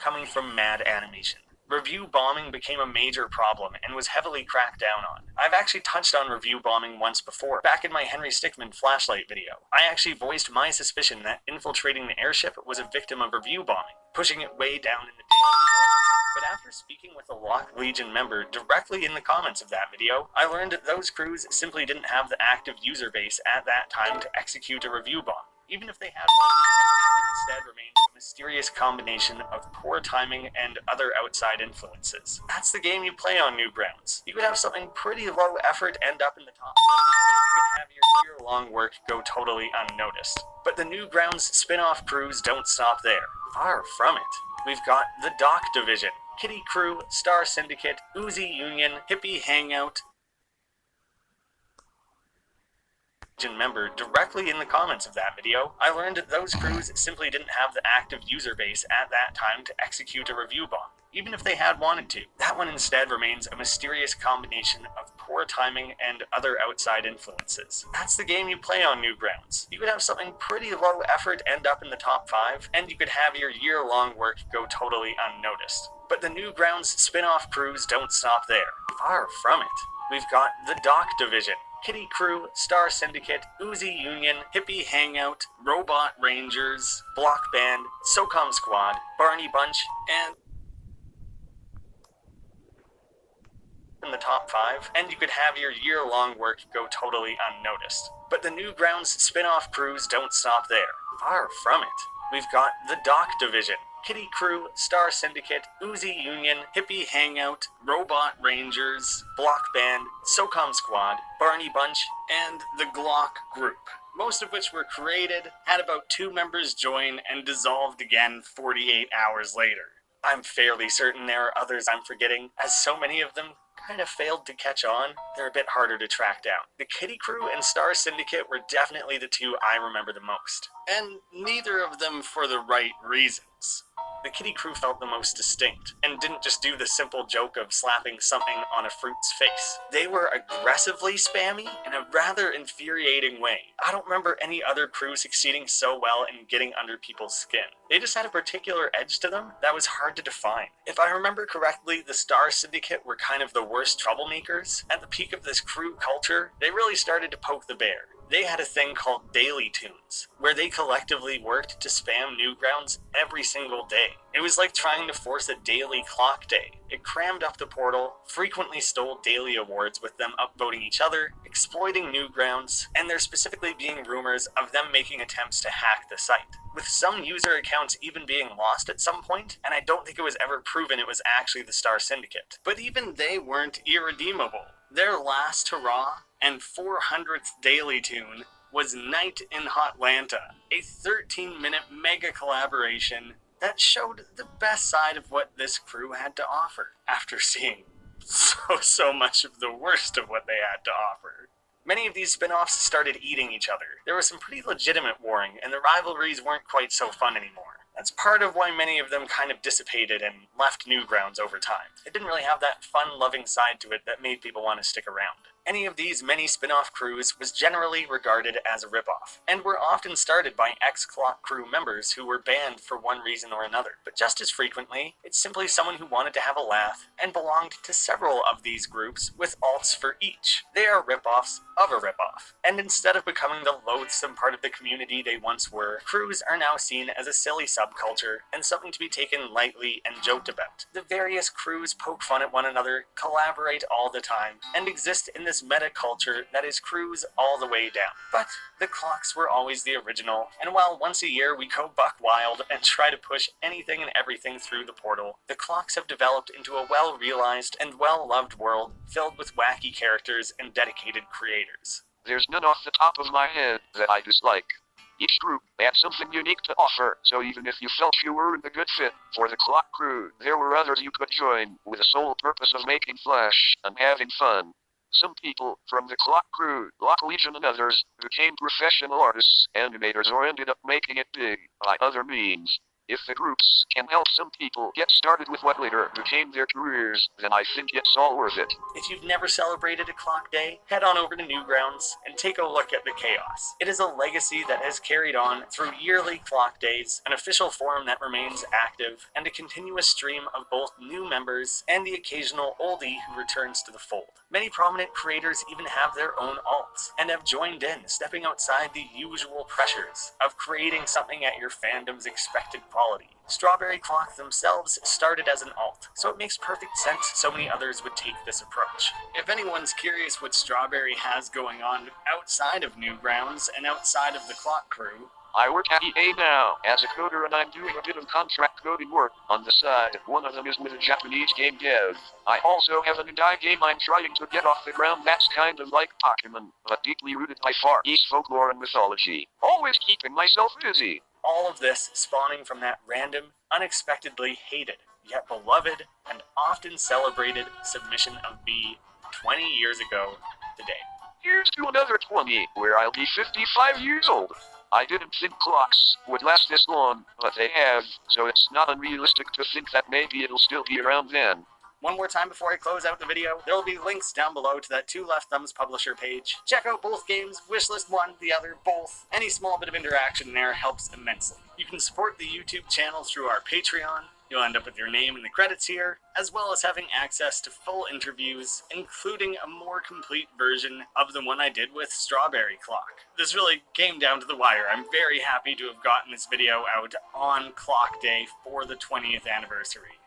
coming from Mad Animation. Review bombing became a major problem and was heavily cracked down on. I've actually touched on review bombing once before, back in my Henry Stickmin flashlight video. I actually voiced my suspicion that infiltrating the airship was a victim of review bombing, pushing it way down in the but after speaking with a Lock Legion member directly in the comments of that video, I learned that those crews simply didn't have the active user base at that time to execute a review bomb. Even if they had instead remained a mysterious combination of poor timing and other outside influences. That's the game you play on Newgrounds. You could have something pretty low effort end up in the top. You could have your year-long work go totally unnoticed. But the Newgrounds spin-off crews don't stop there. Far from it. We've got the Dock Division, Kitty Crew, Star Syndicate, Uzi Union, Hippie Hangout, member directly in the comments of that video. I learned that those crews simply didn't have the active user base at that time to execute a review bomb, even if they had wanted to. That one instead remains a mysterious combination of poor timing and other outside influences. That's the game you play on Newgrounds. You could have something pretty low effort end up in the top 5, and you could have your year-long work go totally unnoticed. But the Newgrounds spin-off crews don't stop there. Far from it. We've got the Dock Division, Kitty Crew, Star Syndicate, Uzi Union, Hippie Hangout, Robot Rangers, Block Band, SOCOM Squad, Barney Bunch, and in the top 5, and you could have your year-long work go totally unnoticed. But the Newgrounds spin-off crews don't stop there. Far from it. We've got the Dock Division, Kitty Crew, Star Syndicate, Uzi Union, Hippie Hangout, Robot Rangers, Block Band, SOCOM Squad, Barney Bunch, and the Glock Group. Most of which were created, had about 2 members join, and dissolved again 48 hours later. I'm fairly certain there are others I'm forgetting, as so many of them kind of failed to catch on. They're a bit harder to track down. The Kitty Crew and Star Syndicate were definitely the 2 I remember the most, and neither of them for the right reasons. The Kitty Crew felt the most distinct, and didn't just do the simple joke of slapping something on a fruit's face. They were aggressively spammy in a rather infuriating way. I don't remember any other crew succeeding so well in getting under people's skin. They just had a particular edge to them that was hard to define. If I remember correctly, the Star Syndicate were kind of the worst troublemakers. At the peak of this crew culture, they really started to poke the bear. They had a thing called Daily Tunes, where they collectively worked to spam Newgrounds every single day. It was like trying to force a daily clock day. It crammed up the portal, frequently stole daily awards with them upvoting each other, exploiting Newgrounds, and there specifically being rumors of them making attempts to hack the site, with some user accounts even being lost at some point, and I don't think it was ever proven it was actually the Star Syndicate. But even they weren't irredeemable. Their last hurrah and 400th daily tune was Night in Hotlanta, a 13-minute mega collaboration that showed the best side of what this crew had to offer, after seeing so much of the worst of what they had to offer. Many of these spin-offs started eating each other. There was some pretty legitimate warring, and the rivalries weren't quite so fun anymore. That's part of why many of them kind of dissipated and left Newgrounds over time. It didn't really have that fun-loving side to it that made people want to stick around. Any of these many spin-off crews was generally regarded as a ripoff, and were often started by ex-Clock Crew members who were banned for one reason or another. But just as frequently, it's simply someone who wanted to have a laugh and belonged to several of these groups with alts for each. They are ripoffs of a ripoff, and instead of becoming the loathsome part of the community they once were, crews are now seen as a silly subculture and something to be taken lightly and joked about. The various crews poke fun at one another, collaborate all the time, and exist in this meta culture that is crews all the way down. But the Clocks were always the original, and while once a year we go buck wild and try to push anything and everything through the portal, the Clocks have developed into a well-realized and well-loved world filled with wacky characters and dedicated creators. There's none off the top of my head that I dislike. Each group had something unique to offer, so even if you felt you weren't a good fit for the Clock Crew, there were others you could join with the sole purpose of making flash and having fun. Some people from the Clock Crew, Lock Legion and others, became professional artists, animators, or ended up making it big by other means. If the groups can help some people get started with what later became their careers, then I think it's all worth it. If you've never celebrated a clock day, head on over to Newgrounds and take a look at the chaos. It is a legacy that has carried on through yearly clock days, an official forum that remains active, and a continuous stream of both new members and the occasional oldie who returns to the fold. Many prominent creators even have their own alts, and have joined in, stepping outside the usual pressures of creating something at your fandom's expected quality. Strawberry Clock themselves started as an alt, so it makes perfect sense so many others would take this approach. If anyone's curious what Strawberry has going on outside of Newgrounds and outside of the Clock Crew, I work at EA now as a coder, and I'm doing a bit of contract coding work on the side. One of them is with a Japanese game dev. I also have an indie game I'm trying to get off the ground that's kind of like Pokemon, but deeply rooted by Far East folklore and mythology. Always keeping myself busy. All of this spawning from that random, unexpectedly hated, yet beloved, and often celebrated submission of B 20 years ago today. Here's to another 20, where I'll be 55 years old. I didn't think clocks would last this long, but they have, so it's not unrealistic to think that maybe it'll still be around then. One more time before I close out the video, there will be links down below to that 2 Left Thumbs publisher page. Check out both games, wishlist one, the other, both. Any small bit of interaction there helps immensely. You can support the YouTube channel through our Patreon. You'll end up with your name in the credits here, as well as having access to full interviews, including a more complete version of the one I did with Strawberry Clock. This really came down to the wire. I'm very happy to have gotten this video out on Clock Day for the 20th anniversary.